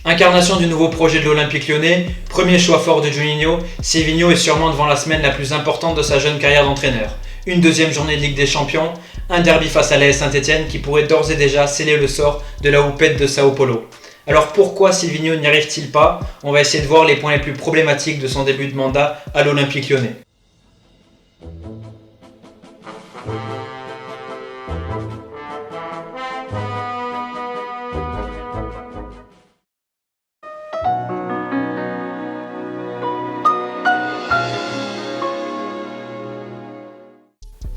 Incarnation du nouveau projet de l'Olympique Lyonnais, premier choix fort de Juninho, Silvinho est sûrement devant la semaine la plus importante de sa jeune carrière d'entraîneur. Une deuxième journée de Ligue des Champions, un derby face à l'AS Saint-Etienne qui pourrait d'ores et déjà sceller le sort de la houppette de Sao Paulo. Alors pourquoi Silvinho n'y arrive-t-il pas? On va essayer de voir les points les plus problématiques de son début de mandat à l'Olympique Lyonnais.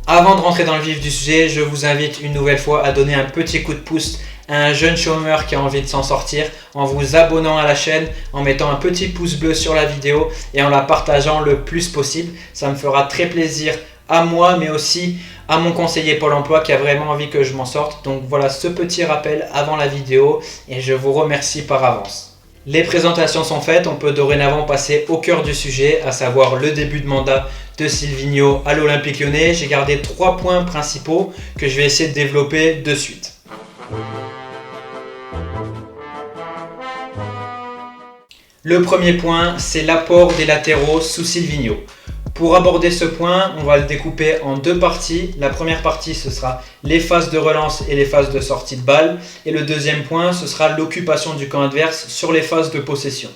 Avant de rentrer dans le vif du sujet, je vous invite une nouvelle fois à donner un petit coup de pouce à un jeune chômeur qui a envie de s'en sortir en vous abonnant à la chaîne, en mettant un petit pouce bleu sur la vidéo et en la partageant le plus possible. Ça me fera très plaisir à moi mais aussi à mon conseiller Pôle emploi qui a vraiment envie que je m'en sorte. Donc voilà ce petit rappel avant la vidéo et je vous remercie par avance. Les présentations sont faites, on peut dorénavant passer au cœur du sujet, à savoir le début de mandat de Silvinho à l'Olympique Lyonnais. J'ai gardé 3 points principaux que je vais essayer de développer de suite. Le premier point, c'est l'apport des latéraux sous Silvinho. Pour aborder ce point, on va le découper en 2 parties. La première partie, ce sera les phases de relance et les phases de sortie de balle. Et le deuxième point, ce sera l'occupation du camp adverse sur les phases de possession.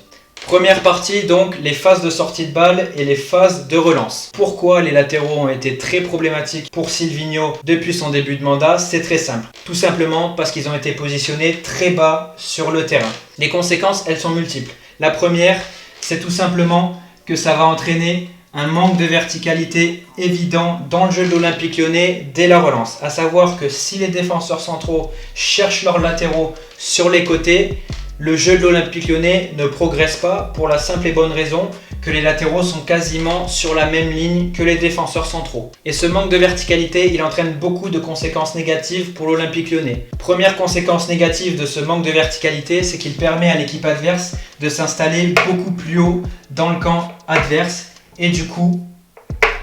Première partie, donc, les phases de sortie de balle et les phases de relance. Pourquoi les latéraux ont été très problématiques pour Silvinho depuis son début de mandat? C'est très simple. Tout simplement parce qu'ils ont été positionnés très bas sur le terrain. Les conséquences, elles sont multiples. La première, c'est tout simplement que ça va entraîner un manque de verticalité évident dans le jeu de l'Olympique Lyonnais dès la relance. À savoir que si les défenseurs centraux cherchent leurs latéraux sur les côtés, le jeu de l'Olympique Lyonnais ne progresse pas pour la simple et bonne raison que les latéraux sont quasiment sur la même ligne que les défenseurs centraux. Et ce manque de verticalité, il entraîne beaucoup de conséquences négatives pour l'Olympique Lyonnais. Première conséquence négative de ce manque de verticalité, c'est qu'il permet à l'équipe adverse de s'installer beaucoup plus haut dans le camp adverse et du coup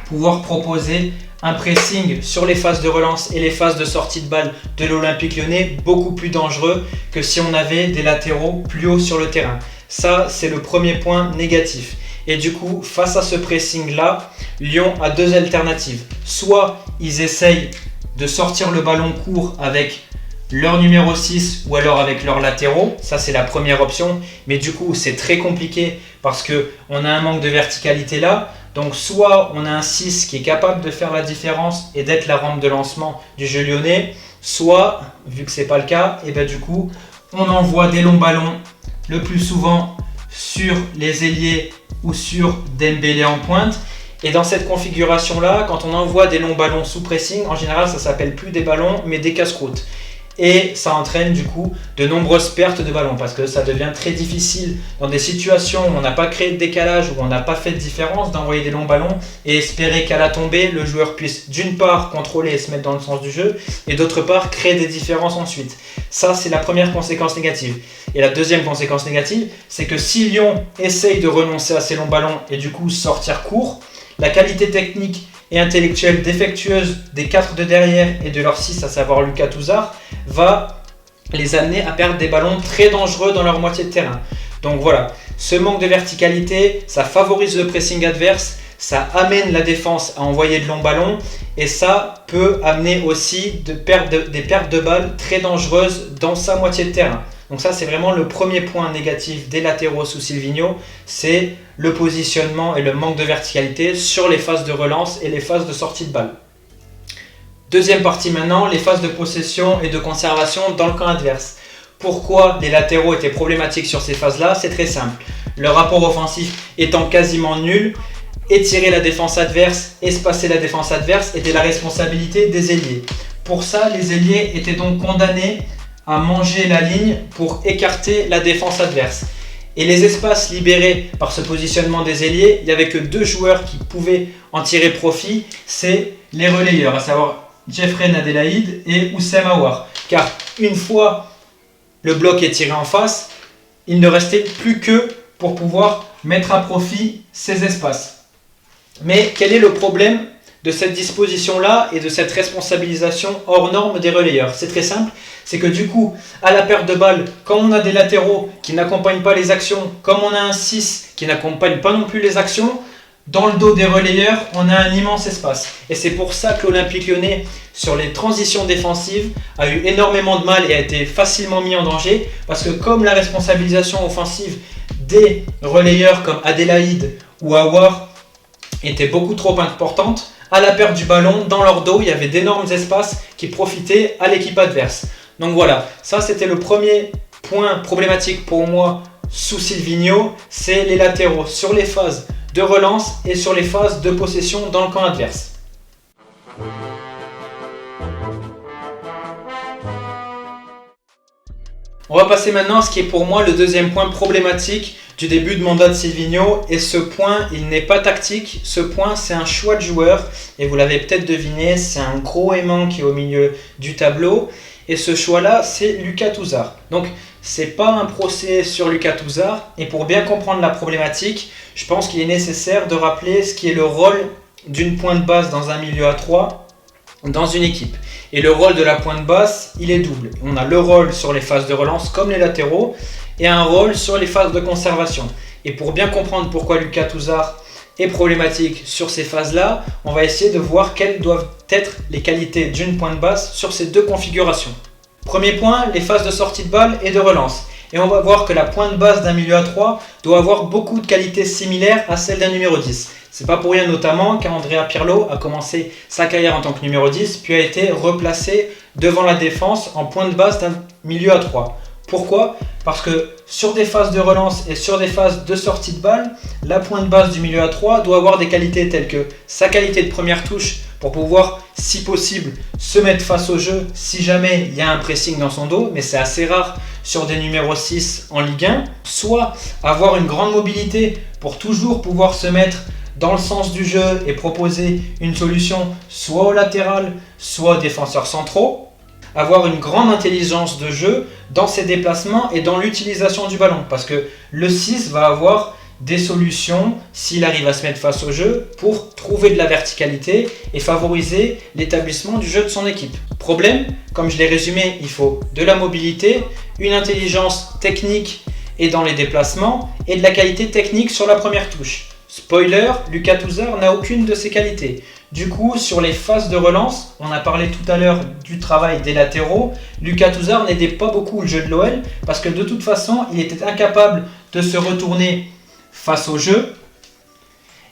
pouvoir proposer un pressing sur les phases de relance et les phases de sortie de balle de l'Olympique Lyonnais beaucoup plus dangereux que si on avait des latéraux plus hauts sur le terrain. Ça, c'est le premier point négatif. Et du coup, face à ce pressing-là, Lyon a 2 alternatives. Soit ils essayent de sortir le ballon court avec leur numéro 6 ou alors avec leurs latéraux. Ça, c'est la première option. Mais du coup, c'est très compliqué parce qu'on a un manque de verticalité là. Donc soit on a un 6 qui est capable de faire la différence et d'être la rampe de lancement du jeu lyonnais, soit, vu que ce n'est pas le cas, et du coup, on envoie des longs ballons, le plus souvent sur les ailiers ou sur Dembélé en pointe. Et dans cette configuration-là, quand on envoie des longs ballons sous pressing, en général, ça s'appelle plus des ballons, mais des casse-croûtes. Et ça entraîne du coup de nombreuses pertes de ballons parce que ça devient très difficile dans des situations où on n'a pas créé de décalage, où on n'a pas fait de différence, d'envoyer des longs ballons et espérer qu'à la tombée, le joueur puisse d'une part contrôler et se mettre dans le sens du jeu et d'autre part créer des différences ensuite. Ça, c'est la première conséquence négative. Et la deuxième conséquence négative, c'est que si Lyon essaye de renoncer à ces longs ballons et du coup sortir court, la qualité technique et intellectuelle défectueuse des 4 de derrière et de leur 6, à savoir Lucas Touzard, va les amener à perdre des ballons très dangereux dans leur moitié de terrain. Donc voilà, ce manque de verticalité, ça favorise le pressing adverse, ça amène la défense à envoyer de longs ballons et ça peut amener aussi des pertes de balles très dangereuses dans sa moitié de terrain. Donc ça, c'est vraiment le premier point négatif des latéraux sous Silvinho, c'est le positionnement et le manque de verticalité sur les phases de relance et les phases de sortie de balle. Deuxième partie maintenant, les phases de possession et de conservation dans le camp adverse. Pourquoi les latéraux étaient problématiques sur ces phases-là? C'est très simple. Le rapport offensif étant quasiment nul, étirer la défense adverse, espacer la défense adverse était la responsabilité des ailiers. Pour ça, les ailiers étaient donc condamnés à manger la ligne pour écarter la défense adverse. Et les espaces libérés par ce positionnement des ailiers, il n'y avait que 2 joueurs qui pouvaient en tirer profit, c'est les relayeurs, à savoir Jeffrey Nadelaïde et Oussem Aouar. Car une fois le bloc est tiré en face, il ne restait plus que pour pouvoir mettre à profit ces espaces. Mais quel est le problème de cette disposition-là et de cette responsabilisation hors norme des relayeurs? C'est très simple, c'est que du coup, à la perte de balle, comme on a des latéraux qui n'accompagnent pas les actions, comme on a un 6 qui n'accompagne pas non plus les actions, dans le dos des relayeurs, on a un immense espace. Et c'est pour ça que l'Olympique Lyonnais, sur les transitions défensives, a eu énormément de mal et a été facilement mis en danger, parce que comme la responsabilisation offensive des relayeurs comme Adélaïde ou Aouar était beaucoup trop importante, à la perte du ballon, dans leur dos, il y avait d'énormes espaces qui profitaient à l'équipe adverse. Donc voilà, ça c'était le premier point problématique pour moi sous Silvinho, c'est les latéraux sur les phases de relance et sur les phases de possession dans le camp adverse. On va passer maintenant à ce qui est pour moi le deuxième point problématique du début de mandat de Silvinho. Et ce point, il n'est pas tactique. Ce point, c'est un choix de joueur. Et vous l'avez peut-être deviné, c'est un gros aimant qui est au milieu du tableau. Et ce choix-là, c'est Lucas Touzard. Donc, c'est pas un procès sur Lucas Touzard. Et pour bien comprendre la problématique, je pense qu'il est nécessaire de rappeler ce qui est le rôle d'une pointe basse dans un milieu à 3 dans une équipe. Et le rôle de la pointe basse, il est double. On a le rôle sur les phases de relance comme les latéraux et un rôle sur les phases de conservation. Et pour bien comprendre pourquoi Lucas Touzard est problématique sur ces phases-là, on va essayer de voir quelles doivent être les qualités d'une pointe basse sur ces deux configurations. Premier point, les phases de sortie de balle et de relance. Et on va voir que la pointe basse d'un milieu à 3 doit avoir beaucoup de qualités similaires à celle d'un numéro 10. C'est pas pour rien notamment qu'Andrea Pirlo a commencé sa carrière en tant que numéro 10, puis a été replacé devant la défense en pointe basse d'un milieu à 3. Pourquoi ? Parce que sur des phases de relance et sur des phases de sortie de balle, la pointe basse du milieu à 3 doit avoir des qualités telles que sa qualité de première touche pour pouvoir, si possible, se mettre face au jeu si jamais il y a un pressing dans son dos, mais c'est assez rare sur des numéros 6 en Ligue 1, soit avoir une grande mobilité pour toujours pouvoir se mettre dans le sens du jeu et proposer une solution soit au latéral, soit aux défenseurs centraux, avoir une grande intelligence de jeu dans ses déplacements et dans l'utilisation du ballon, parce que le 6 va avoir des solutions s'il arrive à se mettre face au jeu pour trouver de la verticalité et favoriser l'établissement du jeu de son équipe. Problème, comme je l'ai résumé, il faut de la mobilité, une intelligence technique et dans les déplacements et de la qualité technique sur la première touche. Spoiler, Lucas Touzard n'a aucune de ces qualités. Du coup, sur les phases de relance, on a parlé tout à l'heure du travail des latéraux, Lucas Touzard n'aidait pas beaucoup le jeu de l'OL parce que de toute façon, il était incapable de se retourner face au jeu.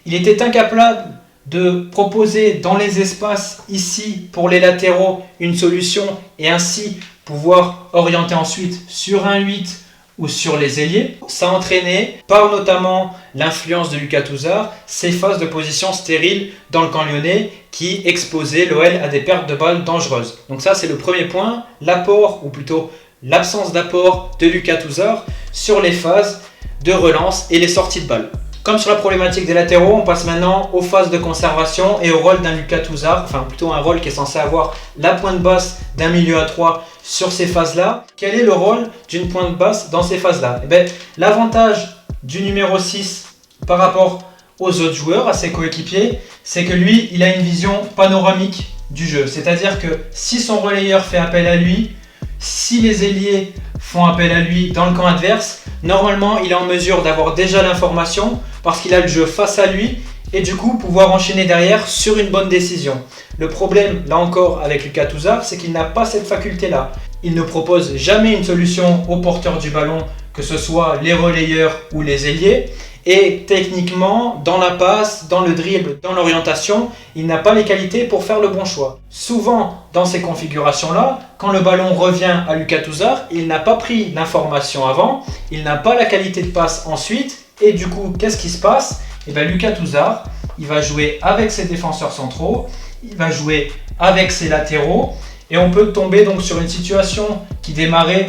Il était incapable de proposer dans les espaces ici pour les latéraux une solution et ainsi pouvoir orienter ensuite sur un 8 ou sur les ailiers. Ça a entraîné, par notamment l'influence de Lucas Touzard, ces phases de position stériles dans le camp lyonnais qui exposaient l'OL à des pertes de balles dangereuses. Donc ça c'est le premier point, l'apport ou plutôt l'absence d'apport de Lucas Touzard sur les phases de relance et les sorties de balles. Comme sur la problématique des latéraux, on passe maintenant aux phases de conservation et au rôle d'un Lucas Touzard, enfin plutôt un rôle qui est censé avoir la pointe basse d'un milieu à 3 sur ces phases-là. Quel est le rôle d'une pointe basse dans ces phases-là ? Eh bien, l'avantage du numéro 6 par rapport aux autres joueurs, à ses coéquipiers, c'est que lui, il a une vision panoramique du jeu. C'est-à-dire que si son relayeur fait appel à lui, si les ailiers font appel à lui dans le camp adverse, normalement, il est en mesure d'avoir déjà l'information parce qu'il a le jeu face à lui et du coup pouvoir enchaîner derrière sur une bonne décision. Le problème, là encore, avec Lucas Touzard, c'est qu'il n'a pas cette faculté-là. Il ne propose jamais une solution au porteur du ballon, que ce soit les relayeurs ou les ailiers. Et techniquement, dans la passe, dans le dribble, dans l'orientation, il n'a pas les qualités pour faire le bon choix. Souvent, dans ces configurations-là, quand le ballon revient à Lucas Touzard, il n'a pas pris l'information avant, il n'a pas la qualité de passe ensuite, et du coup, qu'est-ce qui se passe ? Eh bien, Lucas Touzard, il va jouer avec ses défenseurs centraux, il va jouer avec ses latéraux, et on peut tomber donc sur une situation qui démarrait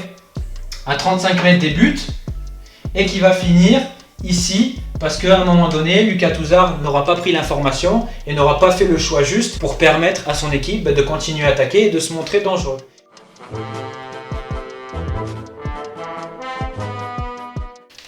à 35 mètres des buts, et qui va finir ici, parce qu'à un moment donné, Lucas Touzard n'aura pas pris l'information et n'aura pas fait le choix juste pour permettre à son équipe de continuer à attaquer et de se montrer dangereux.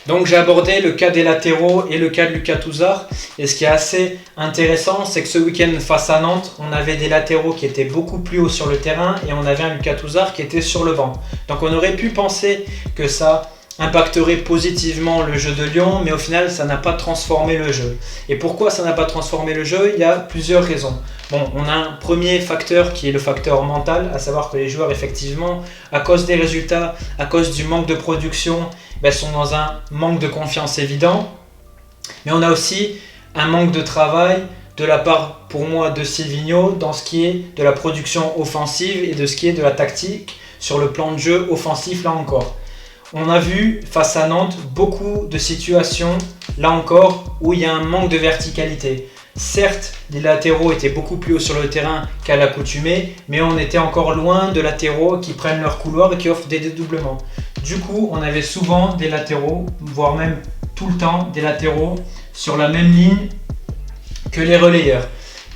Donc j'ai abordé le cas des latéraux et le cas de Lucas Touzard. Et ce qui est assez intéressant, c'est que ce week-end face à Nantes, on avait des latéraux qui étaient beaucoup plus hauts sur le terrain et on avait un Lucas Touzard qui était sur le banc. Donc on aurait pu penser que ça impacterait positivement le jeu de Lyon, mais au final ça n'a pas transformé le jeu. Et pourquoi ça n'a pas transformé le jeu? Il y a plusieurs raisons. Bon, on a un premier facteur qui est le facteur mental, à savoir que les joueurs effectivement, à cause des résultats, à cause du manque de production, sont dans un manque de confiance évident. Mais on a aussi un manque de travail de la part, pour moi, de Silvinho dans ce qui est de la production offensive et de ce qui est de la tactique sur le plan de jeu offensif là encore. On a vu face à Nantes beaucoup de situations, là encore, où il y a un manque de verticalité. Certes, les latéraux étaient beaucoup plus hauts sur le terrain qu'à l'accoutumée, mais on était encore loin de latéraux qui prennent leur couloir et qui offrent des dédoublements. Du coup, on avait souvent des latéraux, voire même tout le temps, des latéraux sur la même ligne que les relayeurs.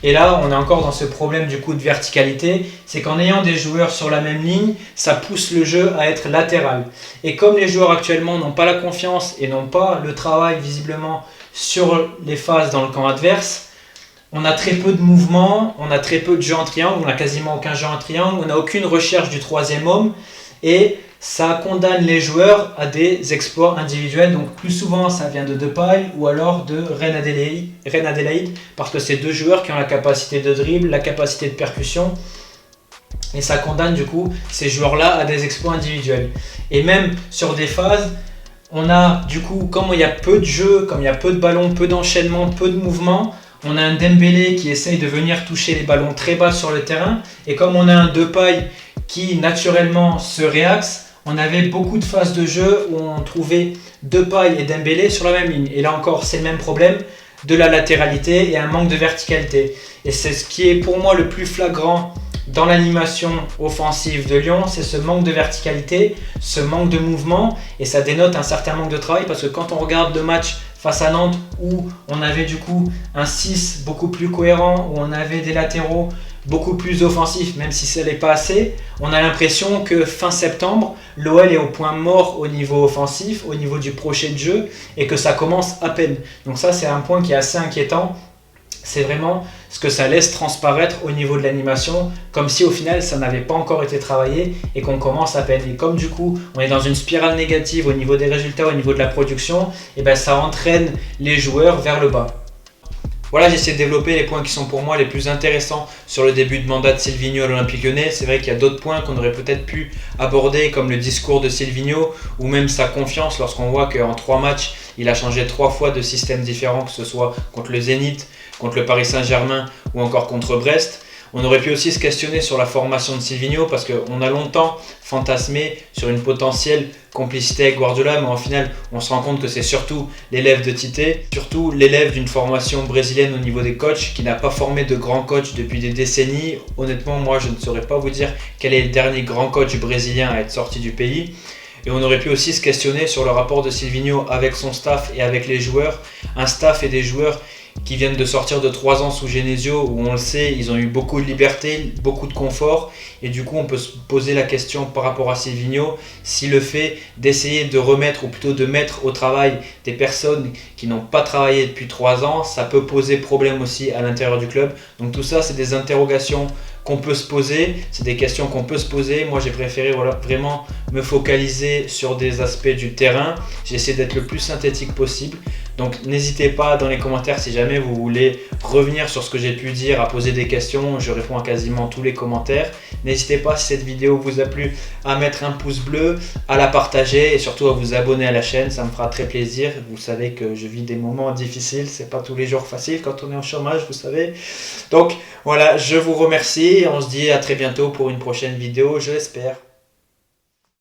Et là, on est encore dans ce problème du coup de verticalité, c'est qu'en ayant des joueurs sur la même ligne, ça pousse le jeu à être latéral. Et comme les joueurs actuellement n'ont pas la confiance et n'ont pas le travail visiblement sur les phases dans le camp adverse, on a très peu de mouvements, on a très peu de jeux en triangle, on n'a quasiment aucun jeu en triangle, on n'a aucune recherche du troisième homme et ça condamne les joueurs à des exploits individuels. Donc plus souvent ça vient de Depay ou alors de Reine Adélaïde parce que c'est deux joueurs qui ont la capacité de dribble, la capacité de percussion et ça condamne du coup ces joueurs-là à des exploits individuels. Et même sur des phases, on a du coup, comme il y a peu de jeux, comme il y a peu de ballons, peu d'enchaînements, peu de mouvements, on a un Dembélé qui essaye de venir toucher les ballons très bas sur le terrain et comme on a un Depay qui naturellement se réaxe, on avait beaucoup de phases de jeu où on trouvait Depay et Dembélé sur la même ligne. Et là encore, c'est le même problème de la latéralité et un manque de verticalité. Et c'est ce qui est pour moi le plus flagrant dans l'animation offensive de Lyon, c'est ce manque de verticalité, ce manque de mouvement. Et ça dénote un certain manque de travail parce que quand on regarde le match face à Nantes où on avait du coup un 6 beaucoup plus cohérent, où on avait des latéraux beaucoup plus offensifs, même si ça n'est pas assez, on a l'impression que fin septembre, l'OL est au point mort au niveau offensif, au niveau du projet de jeu, et que ça commence à peine. Donc ça, c'est un point qui est assez inquiétant. C'est vraiment ce que ça laisse transparaître au niveau de l'animation, comme si au final ça n'avait pas encore été travaillé et qu'on commence à peine. Et comme du coup on est dans une spirale négative au niveau des résultats, au niveau de la production, et ça entraîne les joueurs vers le bas. Voilà, j'ai essayé de développer les points qui sont pour moi les plus intéressants sur le début de mandat de Silvinho à l'Olympique Lyonnais. C'est vrai qu'il y a d'autres points qu'on aurait peut-être pu aborder, comme le discours de Silvinho ou même sa confiance lorsqu'on voit qu'en 3 matchs, il a changé 3 fois de système différent, que ce soit contre le Zénith, contre le Paris Saint-Germain ou encore contre Brest. On aurait pu aussi se questionner sur la formation de Silvinho parce qu'on a longtemps fantasmé sur une potentielle complicité avec Guardiola, mais en final, on se rend compte que c'est surtout l'élève de Tite, surtout l'élève d'une formation brésilienne au niveau des coachs qui n'a pas formé de grands coachs depuis des décennies. Honnêtement, moi, je ne saurais pas vous dire quel est le dernier grand coach brésilien à être sorti du pays. Et on aurait pu aussi se questionner sur le rapport de Silvinho avec son staff et avec les joueurs. Un staff et des joueurs qui viennent de sortir de 3 ans sous Genesio où on le sait, ils ont eu beaucoup de liberté, beaucoup de confort et du coup on peut se poser la question par rapport à Silvinho si le fait d'essayer de remettre ou plutôt de mettre au travail des personnes qui n'ont pas travaillé depuis 3 ans, ça peut poser problème aussi à l'intérieur du club. Donc tout ça c'est des interrogations qu'on peut se poser, c'est des questions qu'on peut se poser. Moi j'ai préféré vraiment me focaliser sur des aspects du terrain, j'ai essayé d'être le plus synthétique possible. Donc n'hésitez pas dans les commentaires si jamais vous voulez revenir sur ce que j'ai pu dire, à poser des questions, je réponds à quasiment tous les commentaires. N'hésitez pas si cette vidéo vous a plu à mettre un pouce bleu, à la partager et surtout à vous abonner à la chaîne, ça me fera très plaisir. Vous savez que je vis des moments difficiles, c'est pas tous les jours facile quand on est en chômage, vous savez. Donc voilà, je vous remercie et on se dit à très bientôt pour une prochaine vidéo, je l'espère.